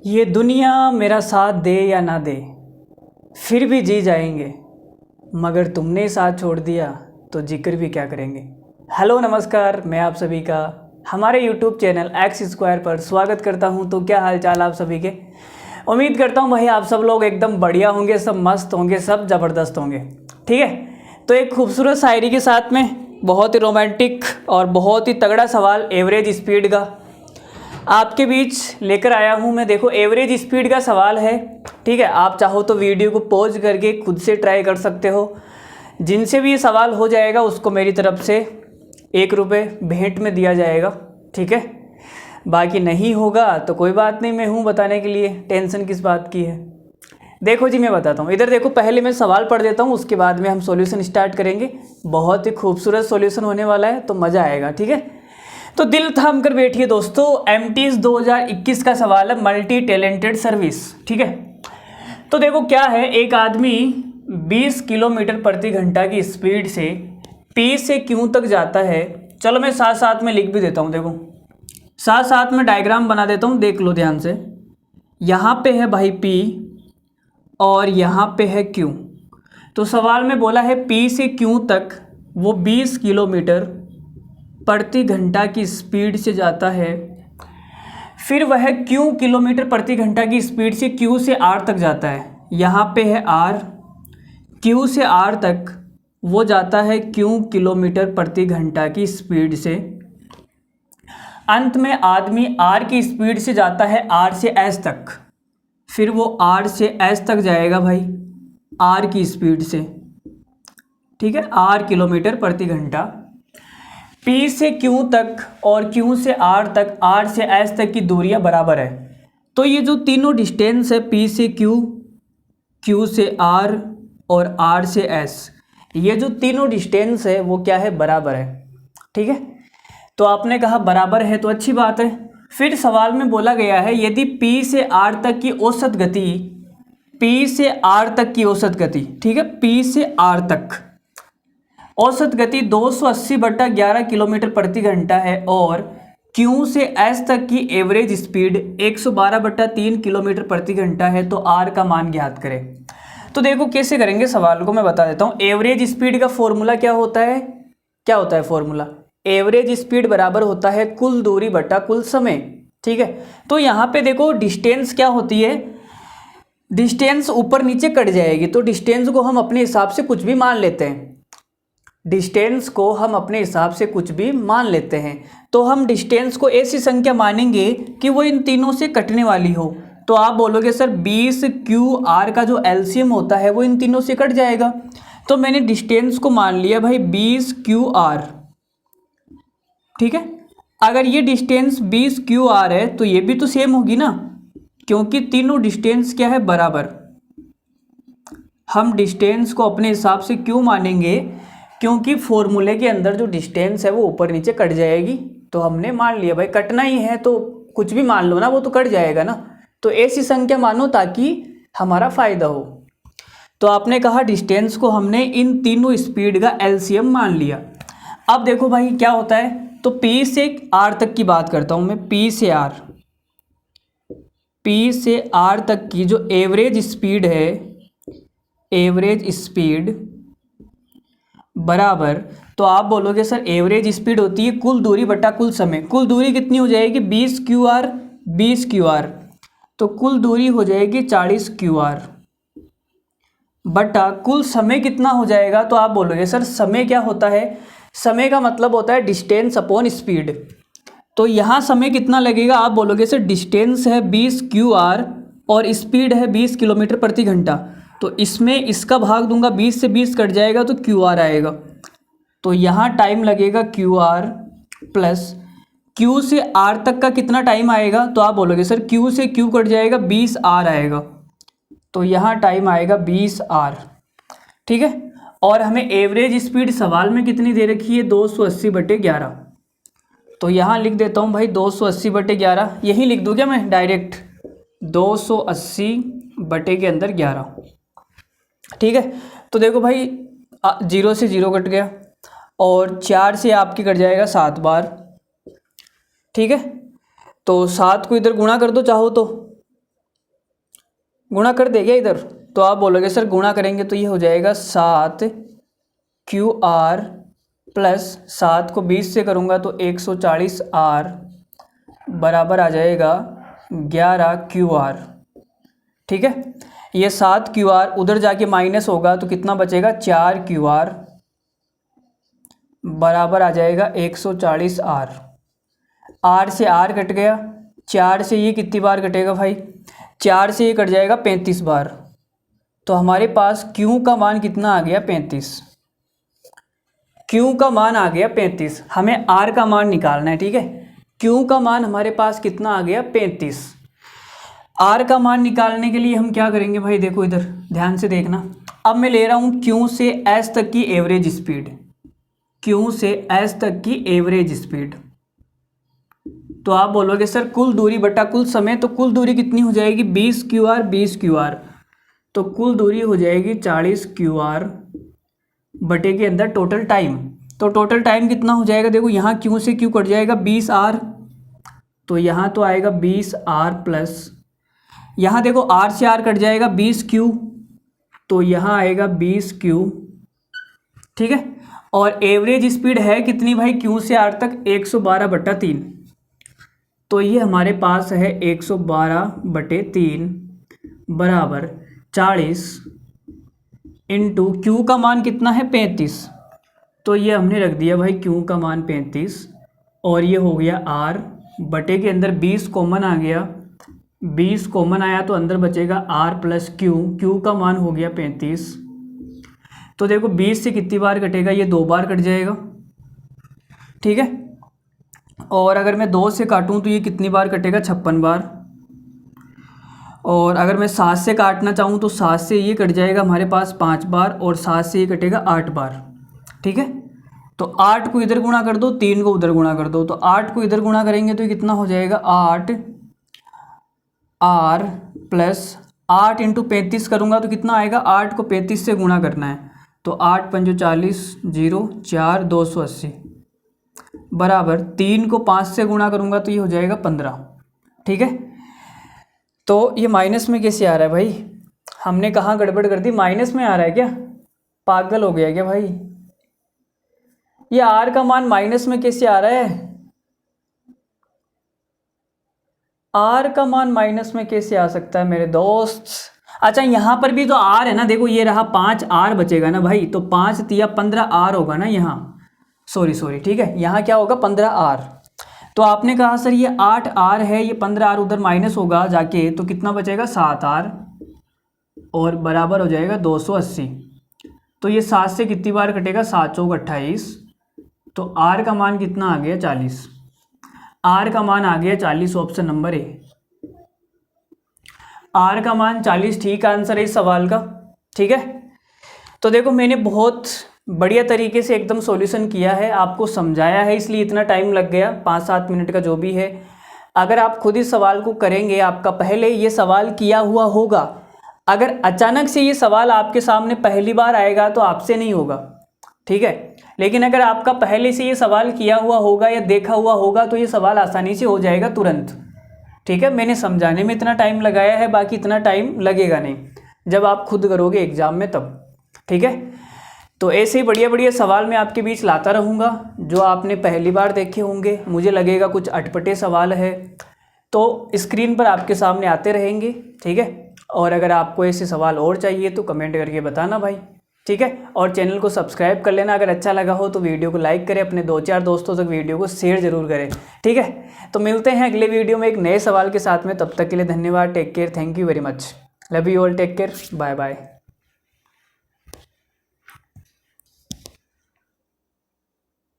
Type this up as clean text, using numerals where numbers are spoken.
ये दुनिया मेरा साथ दे या ना दे, फिर भी जी जाएंगे, मगर तुमने साथ छोड़ दिया तो जिक्र भी क्या करेंगे। हेलो नमस्कार, मैं आप सभी का हमारे यूट्यूब चैनल एक्स स्क्वायर पर स्वागत करता हूं। तो क्या हाल चाल आप सभी के। उम्मीद करता हूं भाई आप सब लोग एकदम बढ़िया होंगे, सब मस्त होंगे, सब ज़बरदस्त होंगे। ठीक है, तो एक खूबसूरत शायरी के साथ में बहुत ही रोमांटिक और बहुत ही तगड़ा सवाल एवरेज स्पीड का आपके बीच लेकर आया हूं मैं। देखो, एवरेज स्पीड का सवाल है। ठीक है, आप चाहो तो वीडियो को पॉज करके खुद से ट्राई कर सकते हो। जिनसे भी ये सवाल हो जाएगा उसको मेरी तरफ से ₹1 भेंट में दिया जाएगा। ठीक है, बाकी नहीं होगा तो कोई बात नहीं, मैं हूँ बताने के लिए, टेंशन किस बात की है। देखो जी, मैं बताता हूँ। इधर देखो, पहले मैं सवाल पढ़ देता हूँ, उसके बाद में हम सॉल्यूशन स्टार्ट करेंगे। बहुत ही खूबसूरत सॉल्यूशन होने वाला है, तो मज़ा आएगा। ठीक है, तो दिल थाम कर बैठिए दोस्तों। एमटीज 2021 का सवाल है, मल्टी टैलेंटेड सर्विस। ठीक है, तो देखो क्या है, एक आदमी 20 किलोमीटर प्रति घंटा की स्पीड से पी से क्यू तक जाता है। चलो मैं साथ साथ में लिख भी देता हूँ। देखो, साथ साथ में डायग्राम बना देता हूँ, देख लो ध्यान से। यहाँ पे है भाई पी और यहाँ पे है क्यू। तो सवाल में बोला है पी से क्यू तक वो 20 किलोमीटर प्रति घंटा की स्पीड से जाता है। फिर वह क्यू किलोमीटर प्रति घंटा की स्पीड से क्यू से आर तक जाता है। यहाँ पे है आर, क्यू से आर तक वो जाता है क्यू किलोमीटर प्रति घंटा की स्पीड से। अंत में आदमी आर की स्पीड से जाता है आर से एस तक। फिर वो आर से एस तक जाएगा भाई आर की स्पीड से। ठीक है, आर किलोमीटर प्रति घंटा। पी से क्यू तक और क्यू से आर तक, आर से एस तक की दूरियां बराबर है। तो ये जो तीनों डिस्टेंस है, पी से क्यू, क्यू से आर और आर से एस, ये जो तीनों डिस्टेंस है वो क्या है, बराबर है। ठीक है, तो आपने कहा बराबर है तो अच्छी बात है। फिर सवाल में बोला गया है यदि पी से आर तक की औसत गति, पी से आर तक की औसत गति, ठीक है, पी से आर तक औसत गति 280/11 किलोमीटर प्रति घंटा है और क्यू से एस तक की एवरेज स्पीड 112/3 किलोमीटर प्रति घंटा है, तो आर का मान ज्ञात करें। तो देखो कैसे करेंगे सवाल को मैं बता देता हूँ। एवरेज स्पीड का फॉर्मूला क्या होता है, क्या होता है फॉर्मूला? एवरेज स्पीड बराबर होता है कुल दूरी बटा कुल समय। ठीक है, तो यहाँ पे देखो डिस्टेंस क्या होती है, डिस्टेंस ऊपर नीचे कट जाएगी, तो डिस्टेंस को हम अपने हिसाब से कुछ भी मान लेते हैं। डिस्टेंस को हम अपने हिसाब से कुछ भी मान लेते हैं। तो हम डिस्टेंस को ऐसी संख्या मानेंगे कि वो इन तीनों से कटने वाली हो। तो आप बोलोगे सर 20 क्यू आर का जो एलसीएम होता है वो इन तीनों से कट जाएगा। तो मैंने डिस्टेंस को मान लिया भाई 20 क्यू आर। ठीक है, अगर ये डिस्टेंस 20 क्यू आर है तो ये भी तो सेम होगी ना, क्योंकि तीनों डिस्टेंस क्या है, बराबर। हम डिस्टेंस को अपने हिसाब से क्यों मानेंगे, क्योंकि फॉर्मूले के अंदर जो डिस्टेंस है वो ऊपर नीचे कट जाएगी। तो हमने मान लिया भाई कटना ही है तो कुछ भी मान लो ना, वो तो कट जाएगा ना। तो ऐसी संख्या मानो ताकि हमारा फायदा हो। तो आपने कहा डिस्टेंस को हमने इन तीनों स्पीड का एलसीएम मान लिया। अब देखो भाई क्या होता है, तो P से R तक की बात करता हूं मैं। P से R, P से R तक की जो एवरेज स्पीड है, एवरेज स्पीड बराबर, तो आप बोलोगे सर एवरेज स्पीड होती है कुल दूरी बटा कुल समय। कुल दूरी कितनी हो जाएगी, 20 क्यू आर, 20 क्यू आर, तो कुल दूरी हो जाएगी 40 क्यू आर बटा कुल समय कितना हो जाएगा। तो आप बोलोगे सर समय क्या होता है, समय का मतलब होता है डिस्टेंस अपॉन स्पीड। तो यहाँ समय कितना लगेगा, आप बोलोगे सर डिस्टेंस है 20 क्यू आर और स्पीड है 20 किलोमीटर प्रति घंटा। तो इसमें इसका भाग दूंगा, 20 से 20 कट जाएगा तो क्यू आर आएगा। तो यहाँ टाइम लगेगा क्यू आर प्लस क्यू से आर तक का कितना टाइम आएगा, तो आप बोलोगे सर क्यू से क्यू कट जाएगा, 20 आर आएगा। तो यहाँ टाइम आएगा 20 आर। ठीक है, और हमें एवरेज स्पीड सवाल में कितनी दे रखी है, 280/11। तो यहाँ लिख देता हूँ भाई 280/11, यही लिख दूँ क्या मैं डायरेक्ट, 280/11। ठीक है, तो देखो भाई 0 से 0 कट गया और 4 से आपकी कट जाएगा 7 बार। ठीक है, तो 7 को इधर गुणा कर दो चाहो तो, गुणा कर देगा इधर, तो आप बोलोगे सर गुणा करेंगे तो ये हो जाएगा 7QR प्लस 7 को 20 से करूँगा तो 140R बराबर आ जाएगा 11QR। ठीक है, ये 7QR उधर जाके माइनस होगा तो कितना बचेगा 4QR बराबर आ जाएगा 140R। R से R कट गया, 4 से ये कितनी बार कटेगा भाई, 4 से ये कट जाएगा 35 बार। तो हमारे पास Q का मान कितना आ गया 35। Q का मान आ गया 35, हमें R का मान निकालना है। ठीक है, Q का मान हमारे पास कितना आ गया 35। R का मान निकालने के लिए हम क्या करेंगे भाई, देखो इधर ध्यान से देखना। अब मैं ले रहा हूँ Q से S तक की एवरेज स्पीड, Q से S तक की एवरेज स्पीड। तो आप बोलोगे सर कुल दूरी बटा कुल समय, तो कुल दूरी कितनी हो जाएगी 20QR 20QR, तो कुल दूरी हो जाएगी 40QR बटे के अंदर टोटल टाइम। तो टोटल टाइम कितना हो जाएगा, देखो यहाँ Q से Q कट जाएगा 20R, तो यहाँ तो आएगा 20R प्लस यहाँ देखो R से R कट जाएगा 20Q, तो यहाँ आएगा 20Q। ठीक है, और एवरेज स्पीड है कितनी भाई Q से R तक 112/3, तो ये हमारे पास है 112/3 बराबर 40 इंटू Q का मान कितना है 35, तो ये हमने रख दिया भाई Q का मान 35, और ये हो गया R बटे के अंदर 20 कॉमन आ गया, 20 कॉमन आया तो अंदर बचेगा R प्लस Q, Q का मान हो गया 35। तो देखो 20 से कितनी बार कटेगा, ये 2 बार कट जाएगा। ठीक है, और अगर मैं 2 से काटूं तो ये कितनी बार कटेगा 56 बार, और अगर मैं 7 से काटना चाहूँ तो 7 से ये कट जाएगा हमारे पास 5 बार, और 7 से ये कटेगा 8 बार। ठीक है, तो 8 को इधर गुणा कर दो, 3 को उधर गुणा कर दो, तो 8 को इधर गुणा करेंगे तो ये कितना हो जाएगा 8R प्लस 8 इंटू 35 करूँगा तो कितना आएगा, 8 को 35 से गुणा करना है, तो 8 पंजो 40 0 4 280 बराबर 3 को 5 से गुणा करूँगा तो ये हो जाएगा 15। ठीक है, तो ये माइनस में कैसे आ रहा है भाई, हमने कहाँ गड़बड़ कर दी, माइनस में आ रहा है क्या, पागल हो गया क्या भाई, ये R का मान माइनस में कैसे आ रहा है, R का मान माइनस में कैसे आ सकता है मेरे दोस्त। अच्छा यहाँ पर भी तो R है ना, देखो ये रहा 5R बचेगा ना भाई, तो 5 तिया 15R होगा ना यहाँ, सॉरी ठीक है, यहाँ क्या होगा 15R। तो आपने कहा सर ये 8R है, ये 15R उधर माइनस होगा जाके, तो कितना बचेगा 7R, और बराबर हो जाएगा 280। तो ये 7 से कितनी बार कटेगा, 7 चौक 28, तो R का मान कितना आ गया 40, R का मान आ गया 40, ऑप्शन नंबर ए, R का मान 40 ठीक आंसर है इस सवाल का। ठीक है, तो देखो मैंने बहुत बढ़िया तरीके से एकदम सॉल्यूशन किया है, आपको समझाया है, इसलिए इतना टाइम लग गया 5-7 मिनट का जो भी है। अगर आप खुद इस सवाल को करेंगे, आपका पहले ये सवाल किया हुआ होगा, अगर अचानक से ये सवाल आपके सामने पहली बार आएगा तो आपसे नहीं होगा। ठीक है, लेकिन अगर आपका पहले से ये सवाल किया हुआ होगा या देखा हुआ होगा तो ये सवाल आसानी से हो जाएगा तुरंत। ठीक है, मैंने समझाने में इतना टाइम लगाया है, बाकी इतना टाइम लगेगा नहीं जब आप खुद करोगे एग्ज़ाम में तब। ठीक है, तो ऐसे ही बढ़िया बढ़िया सवाल मैं आपके बीच लाता रहूँगा जो आपने पहली बार देखे होंगे, मुझे लगेगा कुछ अटपटे सवाल है तो स्क्रीन पर आपके सामने आते रहेंगे। ठीक है, और अगर आपको ऐसे सवाल और चाहिए तो कमेंट करके बताना भाई। ठीक है, और चैनल को सब्सक्राइब कर लेना, अगर अच्छा लगा हो तो वीडियो को लाइक करें, अपने 2-4 दोस्तों तक वीडियो को शेयर ज़रूर करें। ठीक है, तो मिलते हैं अगले वीडियो में एक नए सवाल के साथ में, तब तक के लिए धन्यवाद, take care, thank you very much, love you all, take care, bye bye.